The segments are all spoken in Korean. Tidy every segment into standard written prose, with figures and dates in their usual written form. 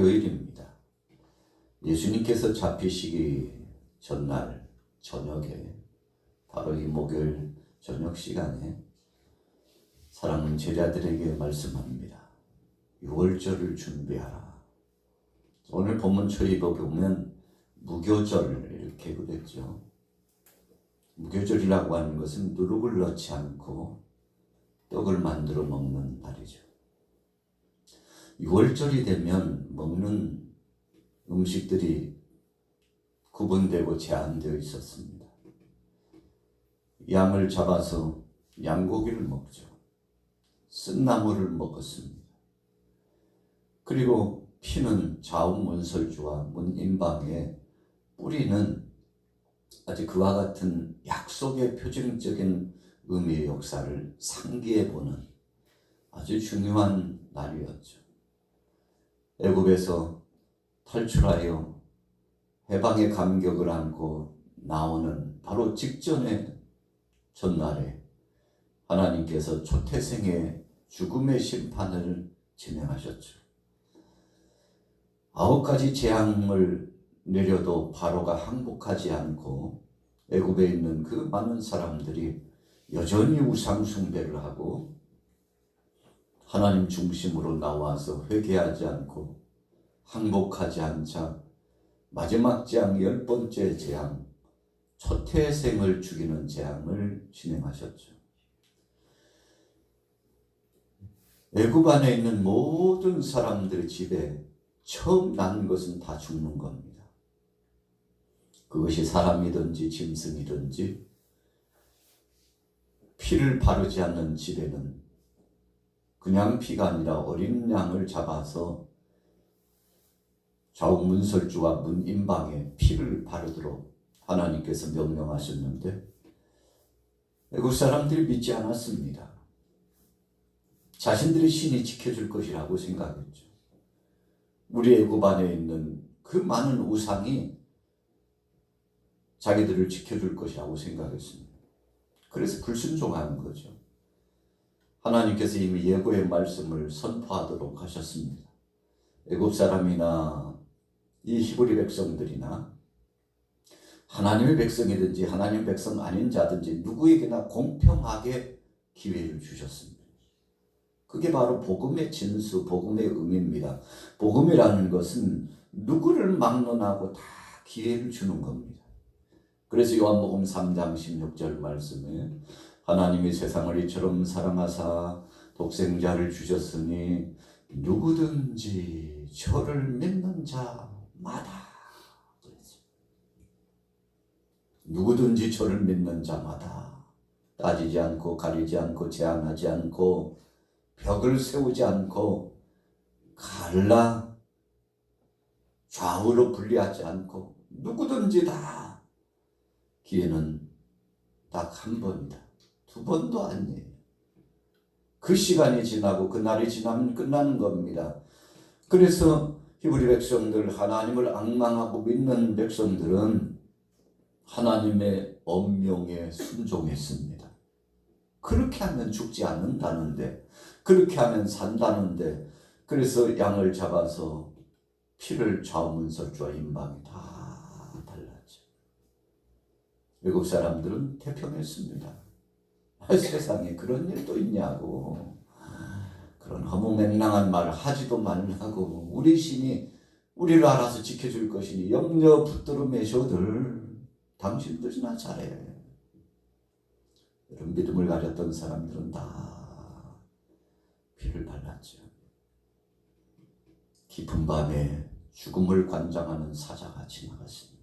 목요일입니다. 예수님께서 잡히시기 전날 저녁에 바로 이 목요일 저녁 시간에 사랑하는 제자들에게 말씀합니다. 6월절을 준비하라. 오늘 본문 초입에 보면 무교절 이렇게 그랬죠. 무교절이라고 하는 것은 누룩을 넣지 않고 떡을 만들어 먹는 날이죠. 6월절이 되면 먹는 음식들이 구분되고 제한되어 있었습니다. 양을 잡아서 양고기를 먹죠. 쓴나물을 먹었습니다. 그리고 피는 좌우문설주와 문인방에 뿌리는 아주 그와 같은 약속의 표징적인 의미의 역사를 상기해 보는 아주 중요한 날이었죠. 애굽에서 탈출하여 해방의 감격을 안고 나오는 바로 직전의 전날에 하나님께서 초태생의 죽음의 심판을 진행하셨죠. 9가지 재앙을 내려도 바로가 항복하지 않고 애굽에 있는 그 많은 사람들이 여전히 우상 숭배를 하고 하나님 중심으로 나와서 회개하지 않고 항복하지 않자 마지막 재앙 10번째 재앙 초태생을 죽이는 재앙을 진행하셨죠. 애굽 안에 있는 모든 사람들의 집에 처음 난 것은 다 죽는 겁니다. 그것이 사람이든지 짐승이든지 피를 바르지 않는 집에는 그냥 피가 아니라 어린 양을 잡아서 좌우문설주와 문인방에 피를 바르도록 하나님께서 명령하셨는데 애국 사람들이 믿지 않았습니다. 자신들의 신이 지켜줄 것이라고 생각했죠. 우리 애국 안에 있는 그 많은 우상이 자기들을 지켜줄 것이라고 생각했습니다. 그래서 불순종한 거죠. 하나님께서 이미 예고의 말씀을 선포하도록 하셨습니다. 애굽 사람이나 이 히브리 백성들이나 하나님의 백성이든지 하나님 백성 아닌 자든지 누구에게나 공평하게 기회를 주셨습니다. 그게 바로 복음의 진수, 복음의 의미입니다. 복음이라는 것은 누구를 막론하고 다 기회를 주는 겁니다. 그래서 요한복음 3장 16절 말씀에 하나님이 세상을 이처럼 사랑하사 독생자를 주셨으니 누구든지 저를 믿는 자마다 누구든지 저를 믿는 자마다 따지지 않고 가리지 않고 제한하지 않고 벽을 세우지 않고 갈라 좌우로 분리하지 않고 누구든지 다 기회는 딱 한 번이다. 2번도 아니에요. 그 시간이 지나고 그 날이 지나면 끝나는 겁니다. 그래서 히브리 백성들, 하나님을 앙망하고 믿는 백성들은 하나님의 엄명에 순종했습니다. 그렇게 하면 죽지 않는다는데, 그렇게 하면 산다는데, 그래서 양을 잡아서 피를 좌우문설주와 인방에 다 발랐죠. 외국 사람들은 태평했습니다. 세상에 그런 일도 있냐고, 그런 허무맹랑한 말을 하지도 말라고, 우리 신이 우리를 알아서 지켜줄 것이니 염려 붙들어 매셔들 당신들이나 잘해. 이런 믿음을 가졌던 사람들은 다 피를 발랐죠. 깊은 밤에 죽음을 관장하는 사자가 지나갔습니다.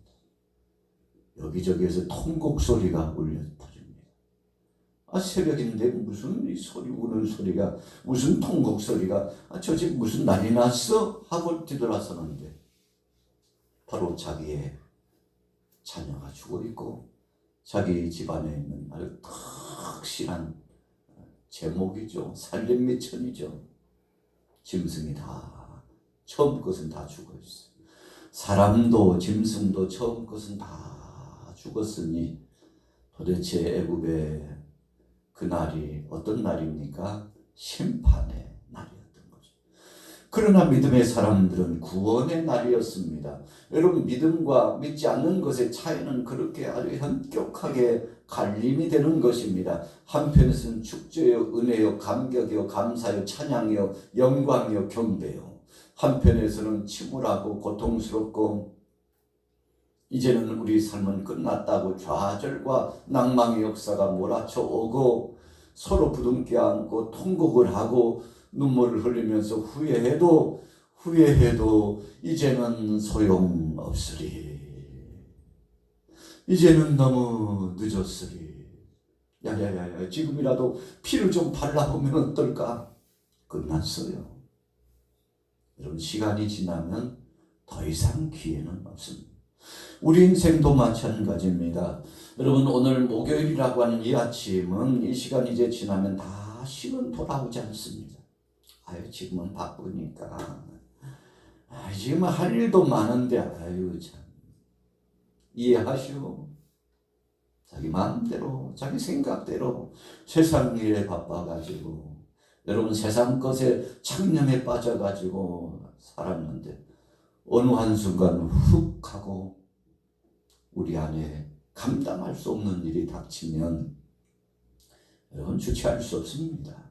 여기저기에서 통곡 소리가 울려 퍼집니다. 새벽인데 무슨 이 소리 우는 소리가, 무슨 통곡 소리가, 저 집 무슨 난리 났어? 하고 뒤돌아서는데 바로 자기의 자녀가 죽어 있고 자기 집안에 있는 아주 탁실한 제목이죠. 살림미천이죠. 짐승이 다 처음 것은 다 죽어 있어요. 사람도 짐승도 처음 것은 다 죽었으니 도대체 애굽의 그 날이 어떤 날입니까? 심판의 날이었던 거죠. 그러나 믿음의 사람들은 구원의 날이었습니다. 여러분, 믿음과 믿지 않는 것의 차이는 그렇게 아주 현격하게 갈림이 되는 것입니다. 한편에서는 축제요, 은혜요, 감격이요, 감사요, 찬양이요, 영광이요, 경배요. 한편에서는 침울하고 고통스럽고 이제는 우리 삶은 끝났다고 좌절과 낭망의 역사가 몰아쳐 오고 서로 부둥켜 안고 통곡을 하고 눈물을 흘리면서 후회해도 이제는 소용없으리. 이제는 너무 늦었으리. 야야야야, 지금이라도 피를 좀 발라보면 어떨까? 끝났어요. 여러분, 시간이 지나면 더 이상 기회는 없습니다. 우리 인생도 마찬가지입니다. 여러분, 오늘 목요일이라고 하는 이 아침은 이 시간 이제 지나면 다시는 돌아오지 않습니다. 지금은 바쁘니까. 지금 할 일도 많은데, 참. 이해하시오. 자기 마음대로, 자기 생각대로 세상 일에 바빠가지고, 여러분 세상 것에 창념에 빠져가지고 살았는데, 어느 한순간 훅 하고 우리 안에 감당할 수 없는 일이 닥치면 여러분 주체할 수 없습니다.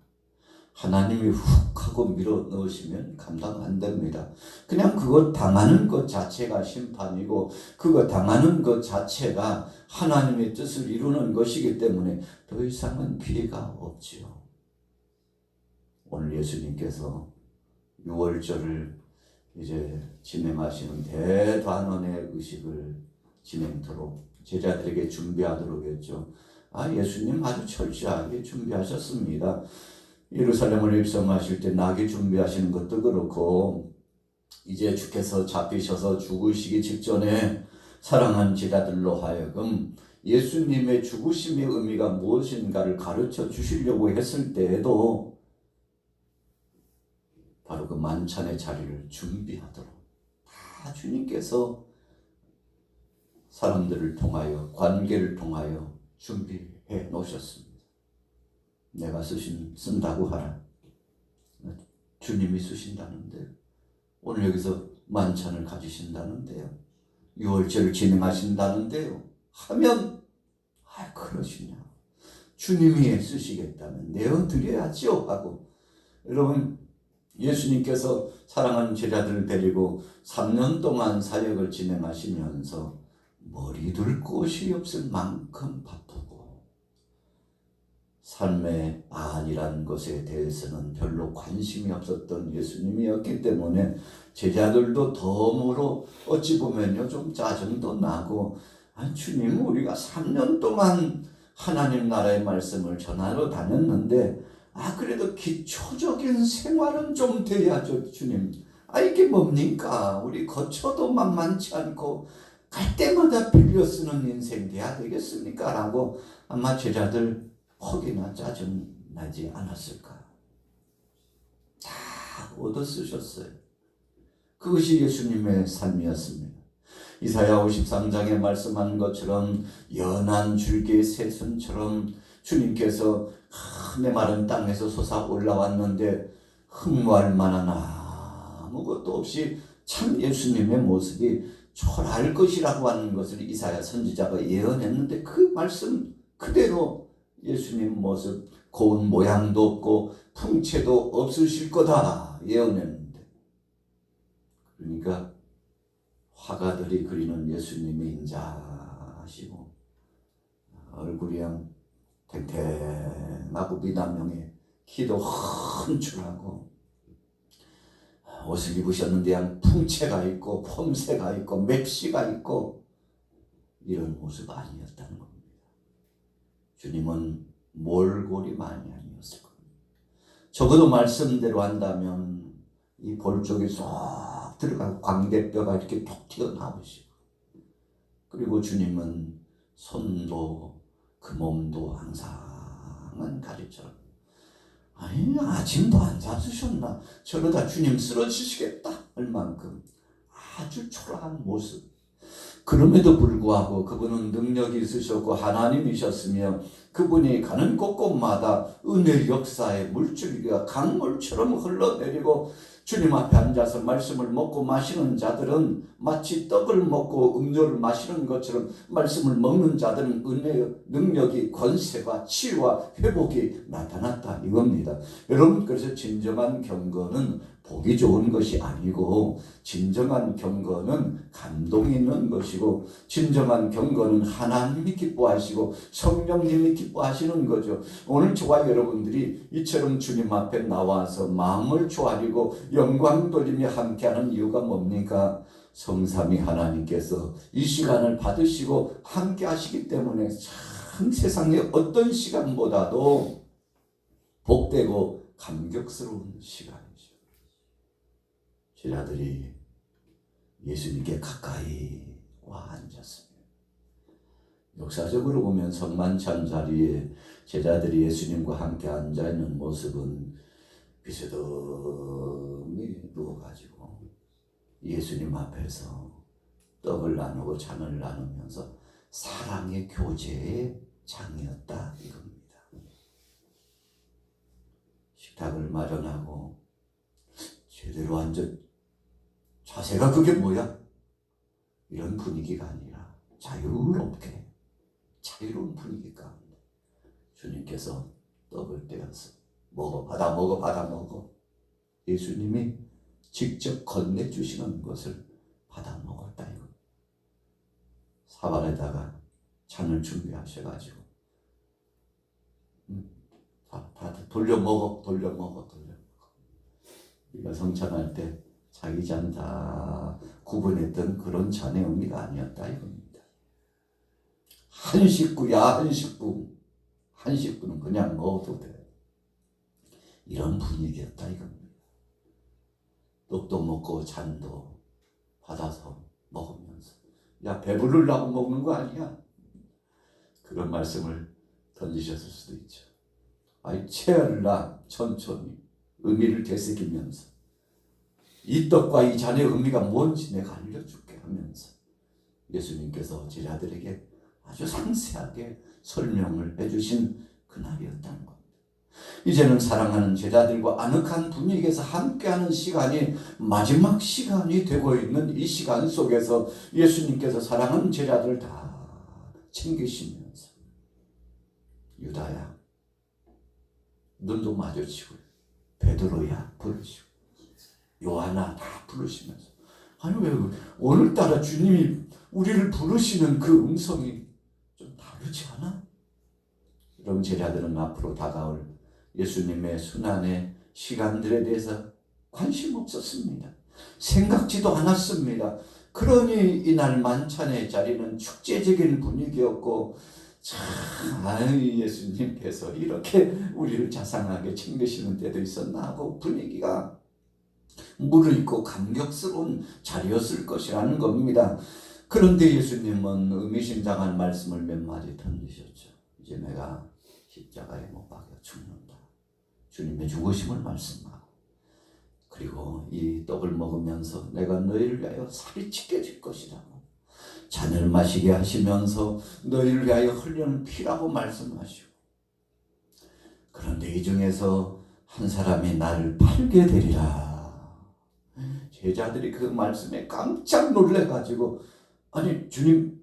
하나님이 훅 하고 밀어 넣으시면 감당 안 됩니다. 그냥 그것 당하는 것 자체가 심판이고 그거 당하는 것 자체가 하나님의 뜻을 이루는 것이기 때문에 더 이상은 기회가 없지요. 오늘 예수님께서 6월절을 이제 진행하시는 대단원의 의식을 진행토록 제자들에게 준비하도록 했죠. 예수님 아주 철저하게 준비하셨습니다. 예루살렘을 입성하실 때 나귀 준비하시는 것도 그렇고 이제 주께서 잡히셔서 죽으시기 직전에 사랑하는 제자들로 하여금 예수님의 죽으심의 의미가 무엇인가를 가르쳐 주시려고 했을 때에도 바로 그 만찬의 자리를 준비하도록 다 주님께서 사람들을 통하여 관계를 통하여 준비해 놓으셨습니다. 내가 쓴다고 하라. 주님이 쓰신다는데 오늘 여기서 만찬을 가지신다는데요. 6월절을 진행하신다는데요. 하면 그러시냐. 주님이 쓰시겠다면 내어드려야죠 하고 여러분 예수님께서 사랑하는 제자들을 데리고 3년 동안 사역을 진행하시면서 머리 둘 곳이 없을 만큼 바쁘고 삶의 안이란 것에 대해서는 별로 관심이 없었던 예수님이었기 때문에 제자들도 덤으로 어찌 보면요 좀 짜증도 나고 주님 우리가 3년 동안 하나님 나라의 말씀을 전하러 다녔는데 그래도 기초적인 생활은 좀 돼야죠 주님. 이게 뭡니까? 우리 거쳐도 만만치 않고 갈 때마다 빌려 쓰는 인생 돼야 되겠습니까? 라고 아마 제자들 혹이나 짜증나지 않았을까? 다 얻어 쓰셨어요. 그것이 예수님의 삶이었습니다. 이사야 53장에 말씀한 것처럼 연한 줄기의 새순처럼 주님께서 메마른 땅에서 솟아 올라왔는데 흠모할 만한 아무것도 없이 참 예수님의 모습이 초라할 것이라고 하는 것을 이사야 선지자가 예언했는데 그 말씀 그대로 예수님 모습 고운 모양도 없고 풍채도 없으실 거다 예언했는데 그러니까 화가들이 그리는 예수님이 인자하시고 얼굴이 탱탱하고 미남형에 키도 헌출하고 옷을 입으셨는데 풍채가 있고 폼새가 있고 맵시가 있고 이런 모습 아니었다는 겁니다. 주님은 몰골이 많이 아니었을 겁니다. 적어도 말씀대로 한다면 이 볼 쪽이 쏙 들어가고 광대뼈가 이렇게 톡 튀어나오시고 그리고 주님은 손도 그 몸도 항상은 가리처럼 아침도 안 잡수셨나 저러다 주님 쓰러지시겠다 할 만큼 아주 초라한 모습. 그럼에도 불구하고 그분은 능력이 있으셨고 하나님이셨으며 그분이 가는 곳곳마다 은혜의 역사의 물줄기가 강물처럼 흘러내리고 주님 앞에 앉아서 말씀을 먹고 마시는 자들은 마치 떡을 먹고 음료를 마시는 것처럼 말씀을 먹는 자들은 은혜의 능력이 권세와 치유와 회복이 나타났다 이겁니다. 여러분, 그래서 진정한 경건은 보기 좋은 것이 아니고 진정한 경건은 감동이 있는 것이고 진정한 경건은 하나님이 기뻐하시고 성령님이 기뻐하시는 거죠. 오늘 저와 여러분들이 이처럼 주님 앞에 나와서 마음을 조아리고 영광 돌리며 함께하는 이유가 뭡니까? 성삼위 하나님께서 이 시간을 받으시고 함께하시기 때문에 참 세상의 어떤 시간보다도 복되고 감격스러운 시간이죠. 제자들이 예수님께 가까이 와 앉았습니다. 역사적으로 보면 성만찬 자리에 제자들이 예수님과 함께 앉아있는 모습은 비스듬히 누워가지고 예수님 앞에서 떡을 나누고 잔을 나누면서 사랑의 교제의 장이었다 이겁니다. 식탁을 마련하고 제대로 앉아 자세가 그게 뭐야? 이런 분위기가 아니라 자유롭게 자유로운 분위기 가운데 주님께서 떡을 떼어서 받아 먹어 예수님이 직접 건네주시는 것을 받아 먹었다 이거. 사발에다가 잔을 준비하셔가지고 다 돌려 먹어. 우리가 성찬할 때 자기 잔 다 구분했던 그런 잔의 의미가 아니었다 이겁니다. 한 식구야 한 식구는 그냥 먹어도 돼. 이런 분위기였다 이겁니다. 떡도 먹고 잔도 받아서 먹으면서 야 배부르려고 먹는 거 아니야? 그런 말씀을 던지셨을 수도 있죠. 아이 체할라 천천히 의미를 되새기면서 이 떡과 이 잔의 의미가 뭔지 내가 알려줄게 하면서 예수님께서 제자들에게 아주 상세하게 설명을 해주신 그날이었다는 겁니다. 이제는 사랑하는 제자들과 아늑한 분위기에서 함께하는 시간이 마지막 시간이 되고 있는 이 시간 속에서 예수님께서 사랑하는 제자들을 다 챙기시면서 유다야 눈도 마주치고 베드로야 부르시고 요한아 다 부르시면서 아니 왜 오늘따라 주님이 우리를 부르시는 그 음성이 좀 다르지 않아? 여러분 제자들은 앞으로 다가올 예수님의 순환의 시간들에 대해서 관심 없었습니다. 생각지도 않았습니다. 그러니 이날 만찬의 자리는 축제적인 분위기였고 참 예수님께서 이렇게 우리를 자상하게 챙기시는 때도 있었나 하고 분위기가 무르익고 감격스러운 자리였을 것이라는 겁니다. 그런데 예수님은 의미심장한 말씀을 몇 마디 던지셨죠. 이제 내가 십자가에 못 박혀 죽는다. 주님의 죽으심을 말씀하고 그리고 이 떡을 먹으면서 내가 너희를 위하여 살이 찢겨질 것이라고 잔을 마시게 하시면서 너희를 위하여 흘리는 피라고 말씀하시고 그런데 이 중에서 한 사람이 나를 팔게 되리라. 제자들이 그 말씀에 깜짝 놀래가지고 아니 주님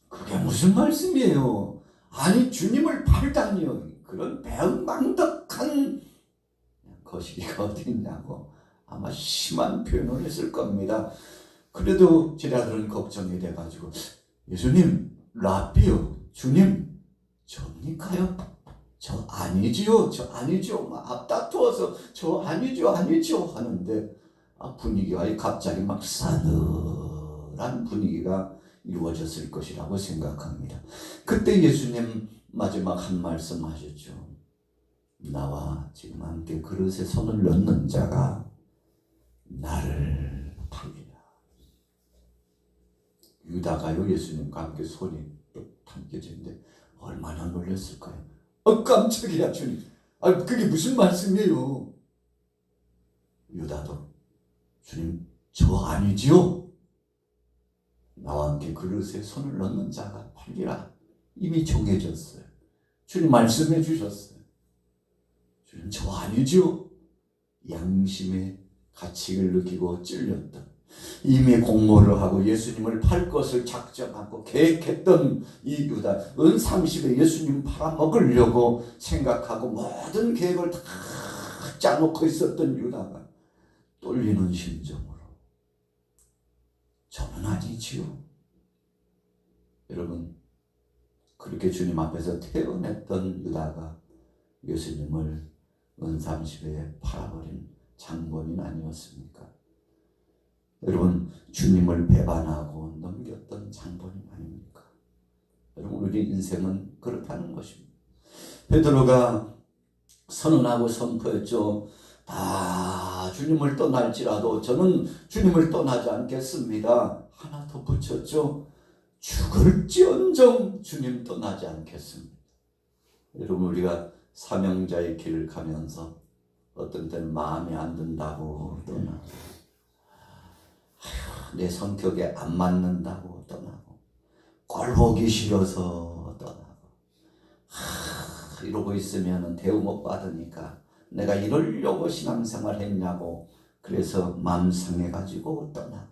그게 무슨 말씀이에요? 아니 주님을 팔다니요. 그런 배은망덕한 거시기가 어디 있냐고 아마 심한 표현을 했을 겁니다. 그래도 제자들은 걱정이 돼가지고 예수님 라비요 주님 접니까요? 저 아니지요 막 앞다투어서 저 아니죠 하는데 분위기가 갑자기 막 싸늘한 분위기가 이루어졌을 것이라고 생각합니다. 그때 예수님 마지막 한 말씀 하셨죠. 나와 지금 함께 그릇에 손을 넣는 자가 나를 팔리라. 유다가요 예수님과 함께 손이 당겨지는데 얼마나 놀랐을까요? 깜짝이야 주님. 그게 무슨 말씀이에요? 유다도 주님 저 아니지요? 나와 함께 그릇에 손을 넣는 자가 팔리라. 이미 정해졌어요. 주님 말씀해 주셨어요. 주님 저 아니죠? 양심의 가책을 느끼고 찔렸던, 이미 공모를 하고 예수님을 팔 것을 작정하고 계획했던 이 유다, 은 30에 예수님 팔아먹으려고 생각하고 모든 계획을 다 짜놓고 있었던 유다가 떨리는 심정으로 저는 아니지요. 여러분, 그렇게 주님 앞에서 태어났던 유다가 예수님을 은 30에 팔아버린 장본인 아니었습니까? 여러분, 주님을 배반하고 넘겼던 장본인 아닙니까? 여러분, 우리 인생은 그렇다는 것입니다. 베드로가 선언하고 선포했죠. 다 주님을 떠날지라도 저는 주님을 떠나지 않겠습니다. 하나 더 붙였죠. 죽을지언정 주님 떠나지 않겠습니다. 여러분, 우리가 사명자의 길을 가면서 어떤 때는 마음에 안 든다고 떠나고, 내 성격에 안 맞는다고 떠나고, 꼴 보기 싫어서 떠나고, 이러고 있으면 대우 못 받으니까 내가 이러려고 신앙생활 했냐고, 그래서 마음 상해가지고 떠나고,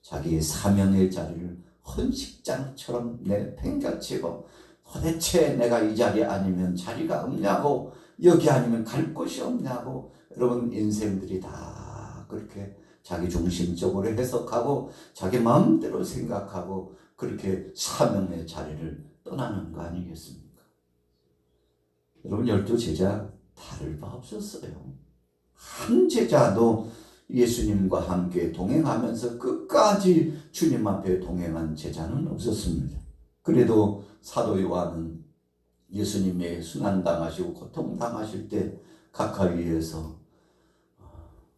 자기의 사명의 자리를 헌식장처럼 내팽개치고, 도대체 내가 이 자리 아니면 자리가 없냐고, 여기 아니면 갈 곳이 없냐고. 여러분, 인생들이 다 그렇게 자기 중심적으로 해석하고 자기 마음대로 생각하고 그렇게 사명의 자리를 떠나는 거 아니겠습니까? 여러분, 12제자 다를 바 없었어요. 한 제자도 예수님과 함께 동행하면서 끝까지 주님 앞에 동행한 제자는 없었습니다. 그래도 사도 요한은 예수님의 순환당하시고 고통당하실 때 가까이에서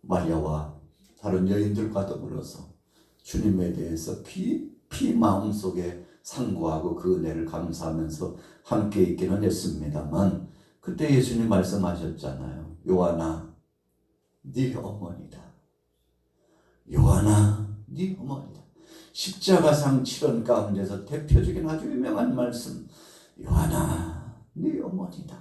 마리아와 다른 여인들과 더불어서 주님에 대해서 깊이 마음속에 상고하고 그 은혜를 감사하면서 함께 있기는 했습니다만, 그때 예수님 말씀하셨잖아요. 요한아, 네 어머니다. 요한아, 네 어머니다. 십자가상 치른 가운데서 대표적인 아주 유명한 말씀, 요한아, 네 어머니다.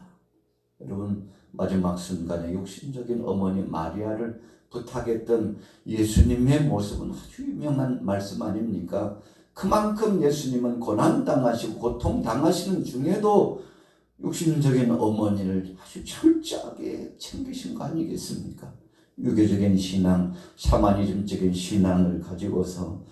여러분, 마지막 순간에 육신적인 어머니 마리아를 부탁했던 예수님의 모습은 아주 유명한 말씀 아닙니까? 그만큼 예수님은 고난당하시고 고통당하시는 중에도 육신적인 어머니를 아주 철저하게 챙기신 거 아니겠습니까? 유교적인 신앙, 샤머니즘적인 신앙을 가지고서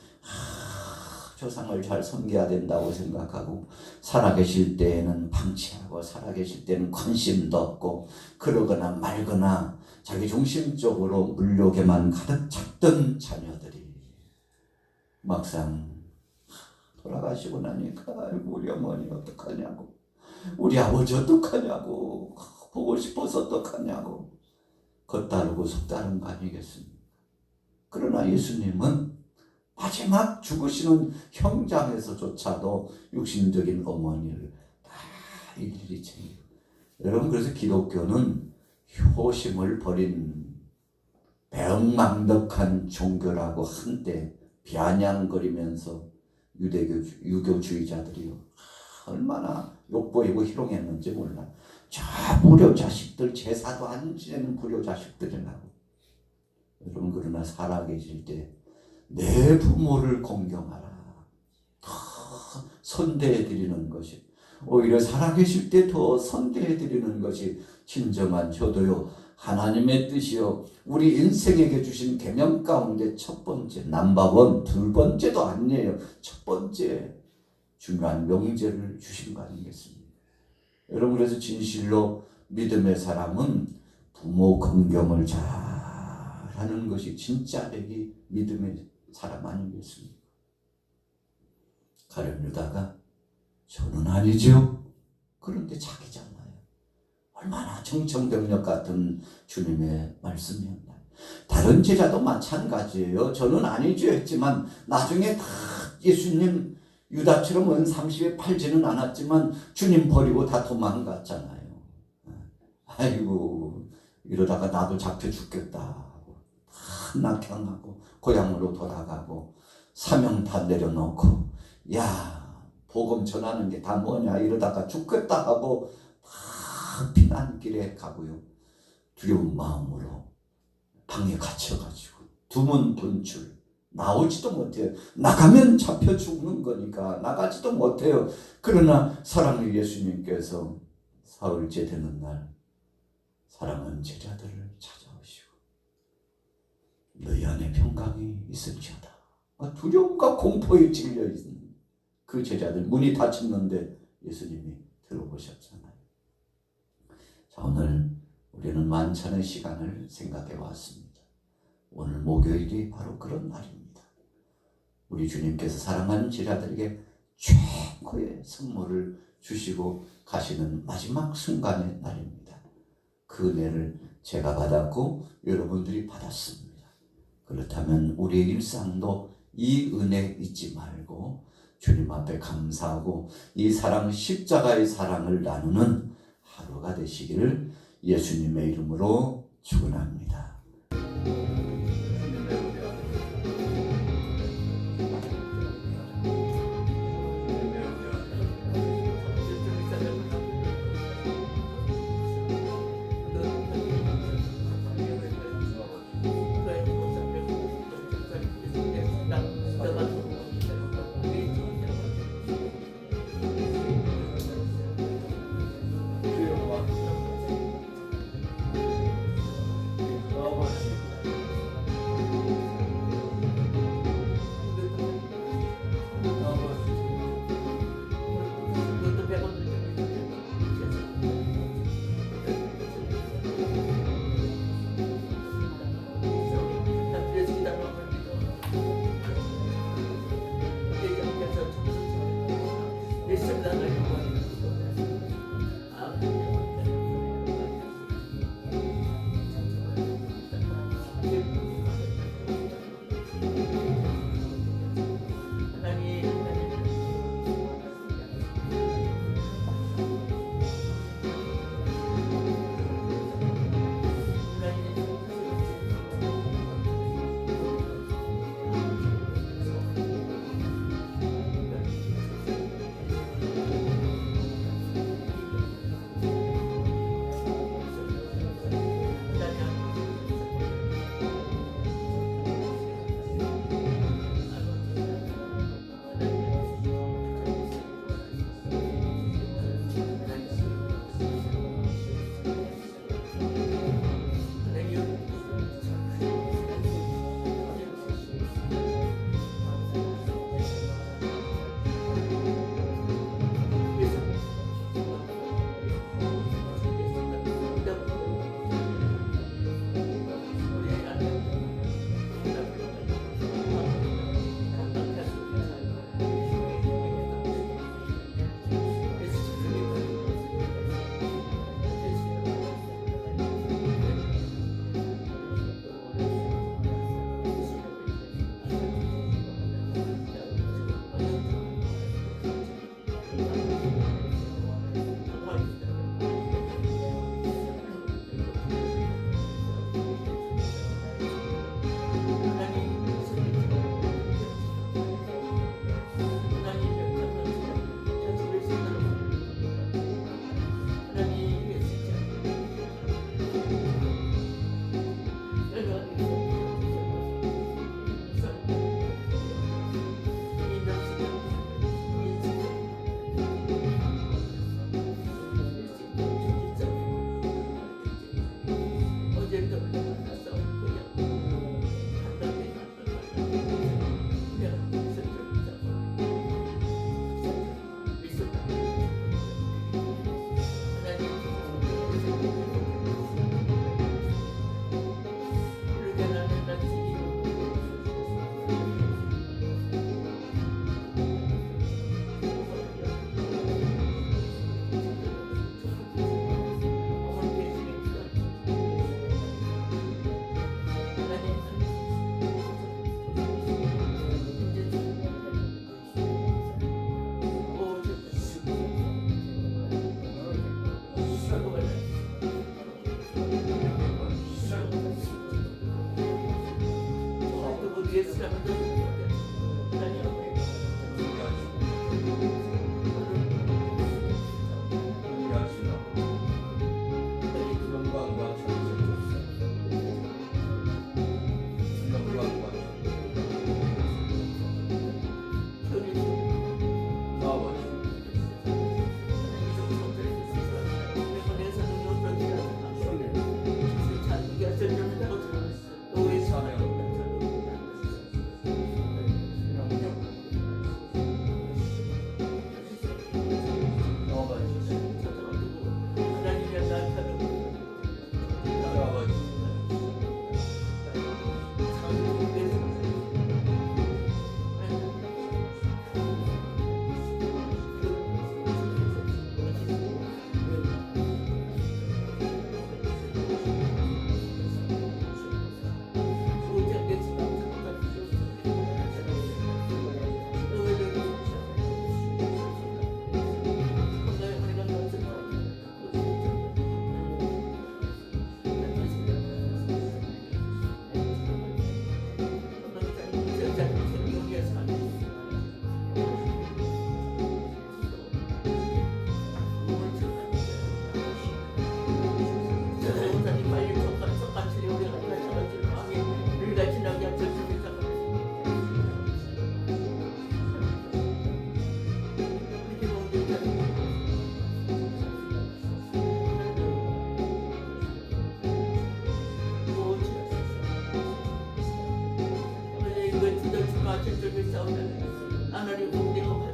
조상을 잘 섬겨야 된다고 생각하고, 살아계실 때에는 방치하고 살아계실 때는 관심도 없고 그러거나 말거나 자기 중심적으로 물욕에만 가득 찼던 자녀들이 막상 돌아가시고 나니까 우리 어머니 어떡하냐고, 우리 아버지 어떡하냐고, 보고 싶어서 어떡하냐고 겉다르고 속다른 거 아니겠습니까? 그러나 예수님은 마지막 죽으시는 형장에서조차도 육신적인 어머니를 다 일일이 챙기고. 여러분, 그래서 기독교는 효심을 버린 배은망덕한 종교라고 한때 비아냥거리면서 유교주의자들이 얼마나 욕보이고 희롱했는지 몰라. 저 불효 자식들, 제사도 안 지내는 불효 자식들이라고. 여러분, 그러나 살아계실 때 내 부모를 공경하라, 더 선대해드리는 것이, 오히려 살아계실 때 더 선대해드리는 것이 진정한 효도요, 하나님의 뜻이요, 우리 인생에게 주신 계명 가운데 첫 번째, 넘버원, 두 번째도 아니에요, 첫 번째 중요한 명제를 주신 거 아니겠습니까? 여러분, 그래서 진실로 믿음의 사람은 부모 공경을 잘 하는 것이 진짜 백이 믿음의 사람 아니겠습니까? 가룟 유다가 저는 아니죠. 그런데 자기잖아요. 얼마나 정청병력 같은 주님의 말씀이었나요? 다른 제자도 마찬가지예요. 저는 아니죠 했지만 나중에 다 예수님 유다처럼 은 30에 팔지는 않았지만 주님 버리고 다 도망갔잖아요. 아이고, 이러다가 나도 잡혀 죽겠다 하고 낙향하고 고향으로 돌아가고 사명 다 내려놓고, 야, 복음 전하는 게 다 뭐냐, 이러다가 죽겠다 하고 다 피난길에 가고요. 두려운 마음으로 방에 갇혀가지고 두문 분출, 나오지도 못해요. 나가면 잡혀 죽는 거니까 나가지도 못해요. 그러나 사랑의 예수님께서 사흘째 되는 날 사랑하는 제자들을 찾아오시고 너희 안에 평강이 있을지어다. 두려움과 공포에 찔려 있는 그 제자들, 문이 닫혔는데 예수님이 들어보셨잖아요. 자, 오늘 우리는 만찬의 시간을 생각해 왔습니다. 오늘 목요일이 바로 그런 날입니다. 우리 주님께서 사랑하는 제자들에게 최고의 선물을 주시고 가시는 마지막 순간의 날입니다. 그 은혜를 제가 받았고 여러분들이 받았습니다. 그렇다면 우리의 일상도 이 은혜 잊지 말고 주님 앞에 감사하고 이 사랑, 십자가의 사랑을 나누는 하루가 되시기를 예수님의 이름으로 축원합니다. 하나님 은혜가